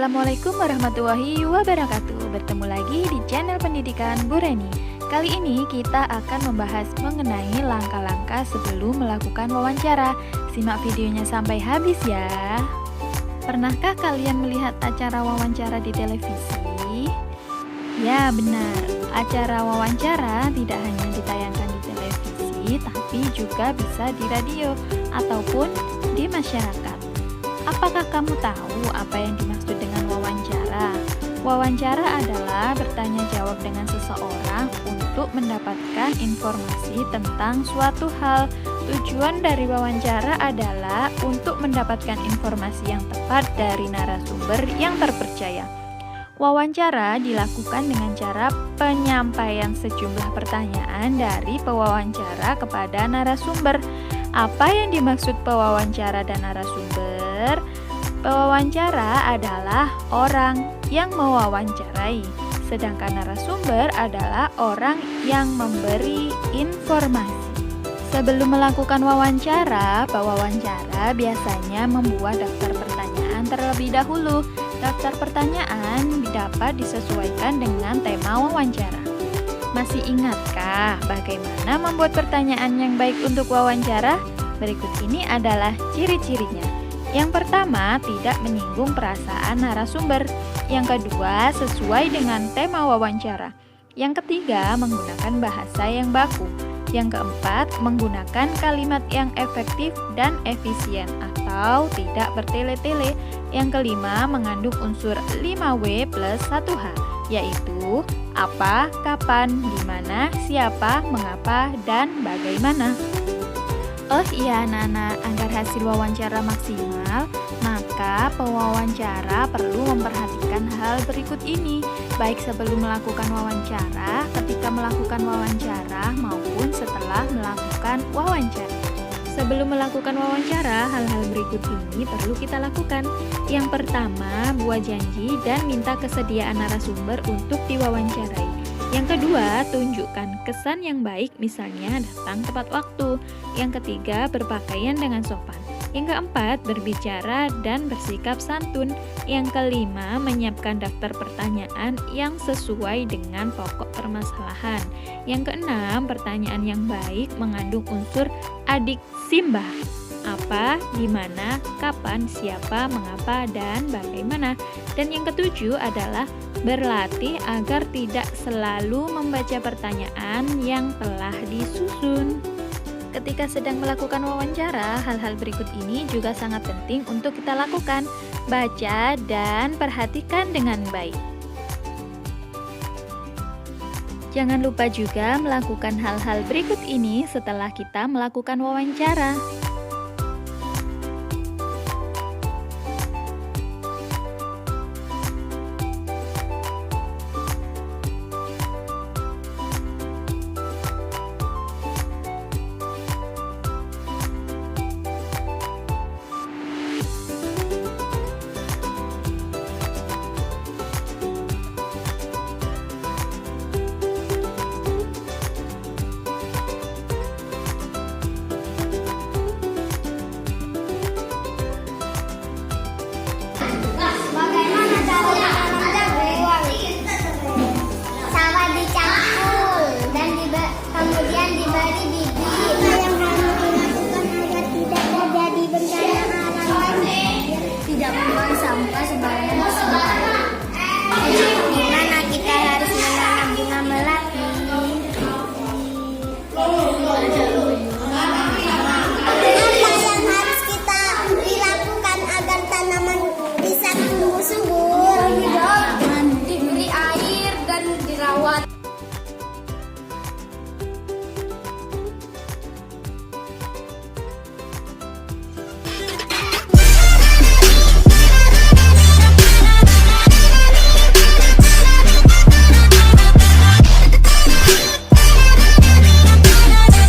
Assalamualaikum warahmatullahi wabarakatuh. Bertemu lagi di channel pendidikan Bu Reni. Kali ini kita akan membahas mengenai langkah-langkah sebelum melakukan wawancara. Simak videonya sampai habis ya. Pernahkah kalian melihat acara wawancara di televisi? Ya benar, acara wawancara tidak hanya ditayangkan di televisi, tapi juga bisa di radio ataupun di masyarakat. Apakah kamu tahu apa yang dimaksud dengan wawancara? Wawancara adalah bertanya jawab dengan seseorang untuk mendapatkan informasi tentang suatu hal. Tujuan dari wawancara adalah untuk mendapatkan informasi yang tepat dari narasumber yang terpercaya. Wawancara dilakukan dengan cara penyampaian sejumlah pertanyaan dari pewawancara kepada narasumber. Apa yang dimaksud pewawancara dan narasumber? Pewawancara adalah orang yang mewawancarai, sedangkan narasumber adalah orang yang memberi informasi. Sebelum melakukan wawancara, pewawancara biasanya membuat daftar pertanyaan terlebih dahulu. Daftar pertanyaan dapat disesuaikan dengan tema wawancara. Masih ingatkah bagaimana membuat pertanyaan yang baik untuk wawancara? Berikut ini adalah ciri-cirinya. Yang pertama, tidak menyinggung perasaan narasumber. Yang kedua, sesuai dengan tema wawancara. Yang ketiga, menggunakan bahasa yang baku. Yang keempat, menggunakan kalimat yang efektif dan efisien atau tidak bertele-tele. Yang kelima, mengandung unsur 5W plus 1H, yaitu apa, kapan, di mana, siapa, mengapa, dan bagaimana. Oh iya anak-anak, agar hasil wawancara maksimal, maka pewawancara perlu memperhatikan hal berikut ini, baik sebelum melakukan wawancara, ketika melakukan wawancara, maupun setelah melakukan wawancara. Sebelum melakukan wawancara, hal-hal berikut ini perlu kita lakukan. Yang pertama, buat janji dan minta kesediaan narasumber untuk diwawancarai. Yang kedua, tunjukkan kesan yang baik, misalnya datang tepat waktu. Yang ketiga, berpakaian dengan sopan. Yang keempat, berbicara dan bersikap santun. Yang kelima, menyiapkan daftar pertanyaan yang sesuai dengan pokok permasalahan. Yang keenam, pertanyaan yang baik mengandung unsur adik simbah. Apa, di mana, kapan, siapa, mengapa, dan bagaimana. Dan yang ketujuh adalah berlatih agar tidak selalu membaca pertanyaan yang telah disusun. Ketika sedang melakukan wawancara, hal-hal berikut ini juga sangat penting untuk kita lakukan. Baca dan perhatikan dengan baik. Jangan lupa juga melakukan hal-hal berikut ini setelah kita melakukan wawancara.